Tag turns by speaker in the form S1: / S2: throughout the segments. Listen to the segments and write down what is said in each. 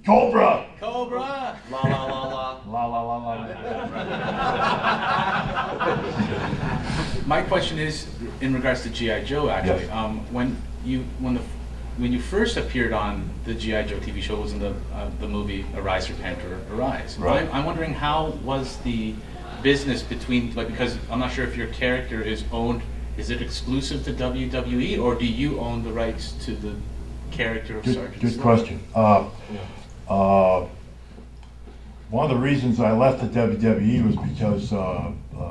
S1: Cobra!
S2: Cobra!
S3: La la la la.
S1: La la la la.
S2: My question is in regards to G.I. Joe, actually.
S1: Yes.
S2: When you first appeared on the G.I. Joe TV show, it was in the movie Arise, Repent, or Arise.
S1: Right.
S2: I'm wondering, how was the business between, like, because I'm not sure if your character is owned, is it exclusive to WWE, or do you own the rights to the character of Sgt.
S1: Good
S2: Slaughter?
S1: question. One of the reasons I left the WWE was because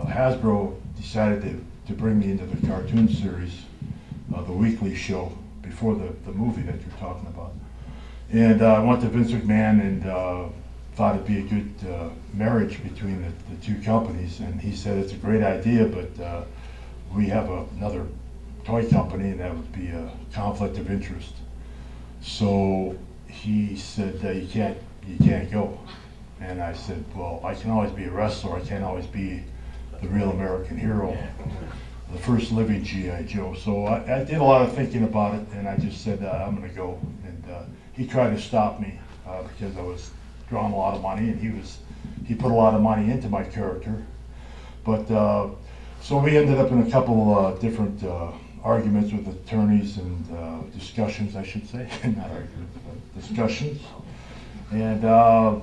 S1: Hasbro decided to bring me into the cartoon series, the weekly show, before the movie that you're talking about. And I went to Vince McMahon and thought it'd be a good marriage between the two companies. And he said, it's a great idea, but we have another toy company and that would be a conflict of interest. So he said, you can't go. And I said, well, I can always be a wrestler, I can't always be the real American hero, the first living G.I. Joe. So I did a lot of thinking about it, and I just said, I'm going to go. And he tried to stop me because I was drawing a lot of money, and he put a lot of money into my character. But so we ended up in a couple different arguments with attorneys and discussions, I should say, not arguments, but discussions. And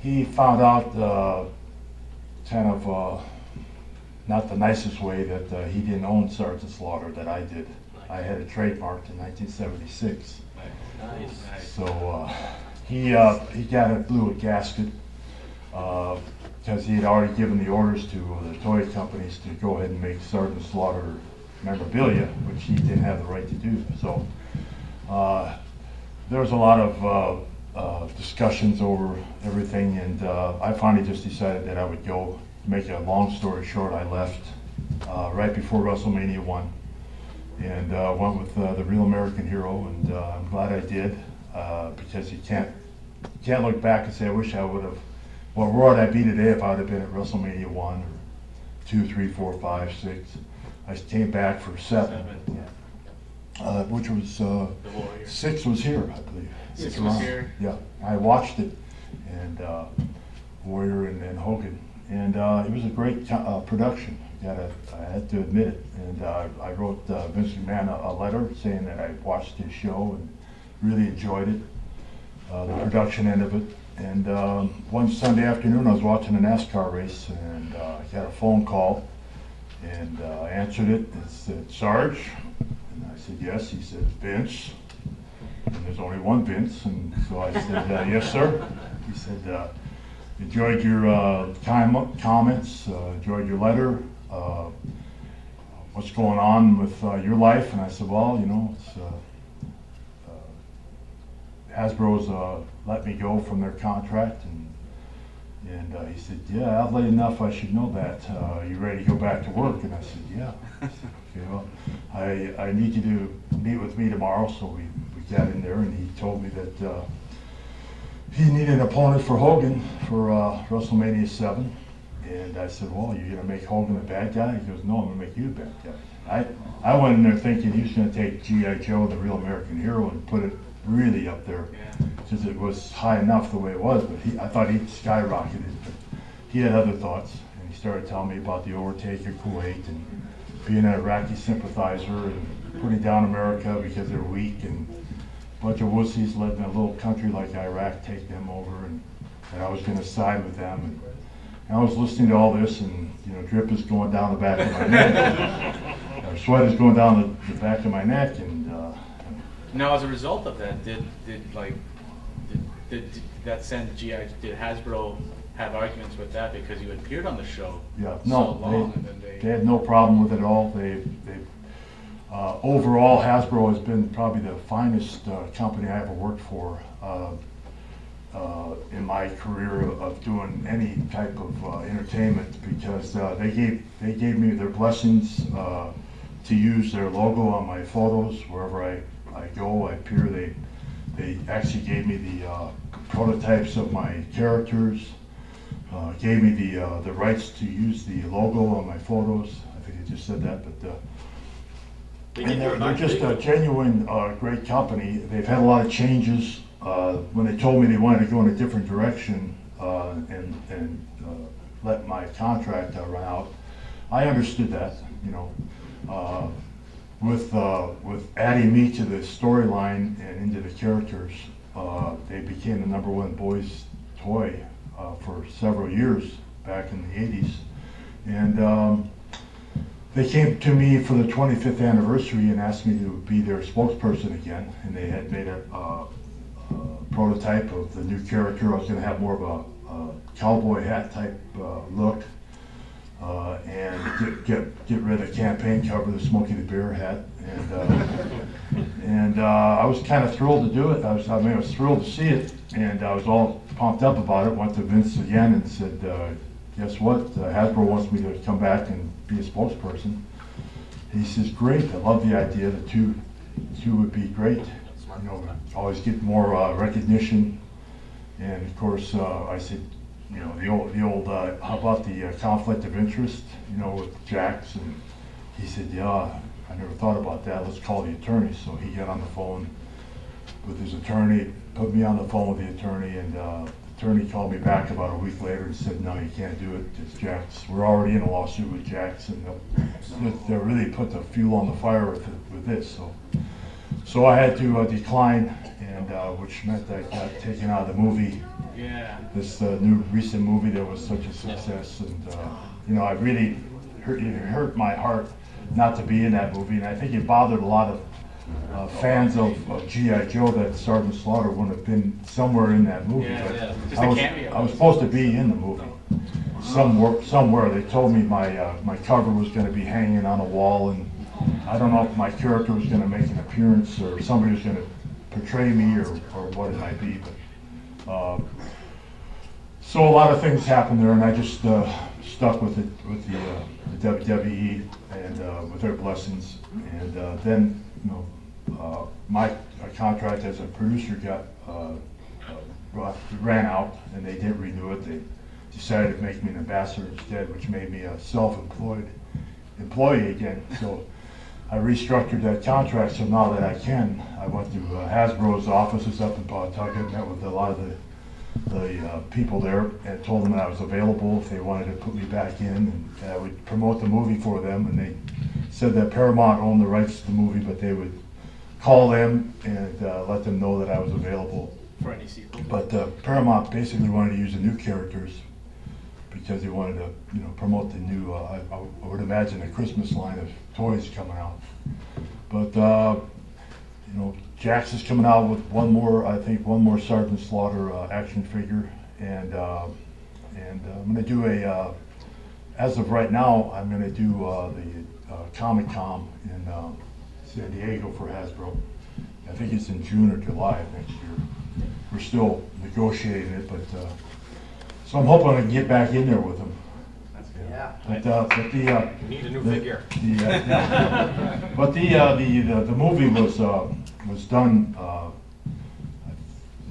S1: he found out kind of not the nicest way that he didn't own Sgt. Slaughter, that I did. I had it trademarked in 1976.
S2: Nice.
S1: So he blew a gasket because he had already given the orders to the toy companies to go ahead and make Sgt. Slaughter memorabilia, which he didn't have the right to do. So there was a lot of discussions over everything, and I finally just decided that I would go. To make a long story short, I left right before WrestleMania 1 and went with the Real American Hero, and I'm glad I did because you can't look back and say, I wish I would have, what Raw would I be today if I would have been at WrestleMania 1 or 2, 3, 4, 5, 6. I came back for 7. Which was 6 was here, I believe.
S2: 6 was here.
S1: Yeah, I watched it, and Warrior and Hogan, and it was a great production. I had to admit it. And I wrote Vince McMahon a letter saying that I watched his show and really enjoyed it, the production end of it. And one Sunday afternoon, I was watching a NASCAR race, and I got a phone call, and I answered it. It said, Sarge. And I said, yes. He said, Vince. And there's only one Vince. And so I said, yes, sir. He said, enjoyed your comments, enjoyed your letter. What's going on with your life? And I said, well, you know, it's, Hasbro's let me go from their contract. And he said, yeah, oddly enough, I should know that. You ready to go back to work? And I said, yeah. I said, okay, well, I need you to meet with me tomorrow. So we got in there, and he told me that he needed an opponent for Hogan for WrestleMania 7. And I said, well, you're going to make Hogan a bad guy? He goes, no, I'm going to make you a bad guy. I went in there thinking he was going to take G.I. Joe, the Real American Hero, and put it really up there, because it was high enough the way it was, but I thought he'd skyrocketed. But he had other thoughts, and he started telling me about the overtake of Kuwait and being an Iraqi sympathizer and putting down America because they're weak, and a bunch of wussies letting a little country like Iraq take them over, and I was going to side with them. And I was listening to all this, and you know, drip is going down the back of my neck, sweat is going down the back of my neck, and
S2: now, as a result of that, did that send G.I. Did Hasbro have arguments with that because you appeared on the show?
S1: Yeah,
S2: so
S1: no,
S2: long, and then
S1: they had no problem with it at all. Overall, Hasbro has been probably the finest company I ever worked for in my career of doing any type of entertainment, because they gave me their blessings to use their logo on my photos wherever I go, I appear. They actually gave me the prototypes of my characters, gave me the rights to use the logo on my photos. I think I just said that, but and they're just a genuine great company. They've had a lot of changes when they told me they wanted to go in a different direction and let my contract run out, I understood that, you know. With adding me to the storyline and into the characters, they became the #1 boys toy for several years back in the 80s. And they came to me for the 25th anniversary and asked me to be their spokesperson again. And they had made a prototype of the new character. I was going to have more of a cowboy hat type look. And get rid of the campaign cover, the Smokey the Bear hat, and I was kind of thrilled to do it. I was thrilled to see it, and I was all pumped up about it. Went to Vince again and said, "Guess what? Hasbro wants me to come back and be a spokesperson." He says, "Great! I love the idea. The two would be great. You know, always get more recognition." And of course, I said, you know, the old how about the conflict of interest, you know, with Jax? And he said, "Yeah, I never thought about that. Let's call the attorney." So he got on the phone with his attorney, put me on the phone with the attorney, and the attorney called me back about a week later and said, "No, you can't do it. It's Jax. We're already in a lawsuit with Jax, and they'll really put the fuel on the fire with this." So I had to decline, and which meant I got taken out of the movie.
S2: Yeah.
S1: This new recent movie that was such a success, and you know, it hurt my heart not to be in that movie, and I think it bothered a lot of fans of G.I. Joe that Sgt Slaughter wouldn't have been somewhere in that movie.
S2: Yeah,
S1: but
S2: yeah. Just a cameo.
S1: I was supposed to be in the movie somewhere. They told me my cover was going to be hanging on a wall, and I don't know if my character was going to make an appearance or somebody was going to portray me or what it might be, but. So a lot of things happened there, and I just stuck with it, with the WWE and with their blessings. And then, you know, my contract as a producer ran out, and they didn't renew it. They decided to make me an ambassador instead, which made me a self-employed employee again. So I restructured that contract, so now that I can, I went to Hasbro's offices up in Pawtucket, met with a lot of the people there, and told them that I was available if they wanted to put me back in, and I would promote the movie for them. And they said that Paramount owned the rights to the movie, but they would call them and let them know that I was available
S2: for any sequel.
S1: But Paramount basically wanted to use the new characters because they wanted to, you know, promote the new. I would imagine a Christmas line of toys coming out. But you know, Jax is coming out with one more Sgt Slaughter action figure, and I'm going to do a. As of right now, I'm going to do the Comic-Con in San Diego for Hasbro. I think it's in June or July of next year. We're still negotiating it, but so I'm hoping I can get back in there with them.
S3: Yeah.
S1: But the
S3: need a new figure.
S1: But the movie was done. I'm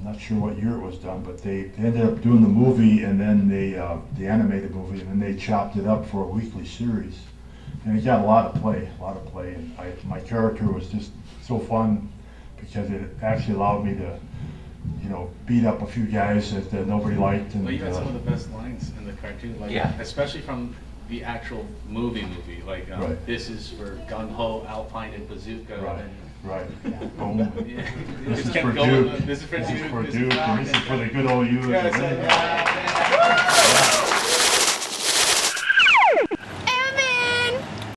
S1: not sure what year it was done, but they ended up doing the movie, and then the animated movie, and then they chopped it up for a weekly series, and it got a lot of play, and my character was just so fun because it actually allowed me to, you know, beat up a few guys that nobody liked. And
S2: well, you had some of the best lines in the cartoon, like especially from the actual movie, like
S1: right.
S2: This is for gung ho, Alpine, and Bazooka.
S1: Right.
S2: And,
S1: right. Boom.
S2: Yeah.
S1: This is for Duke.
S2: This is for Duke.
S1: And this is for the good old you.
S2: Yeah,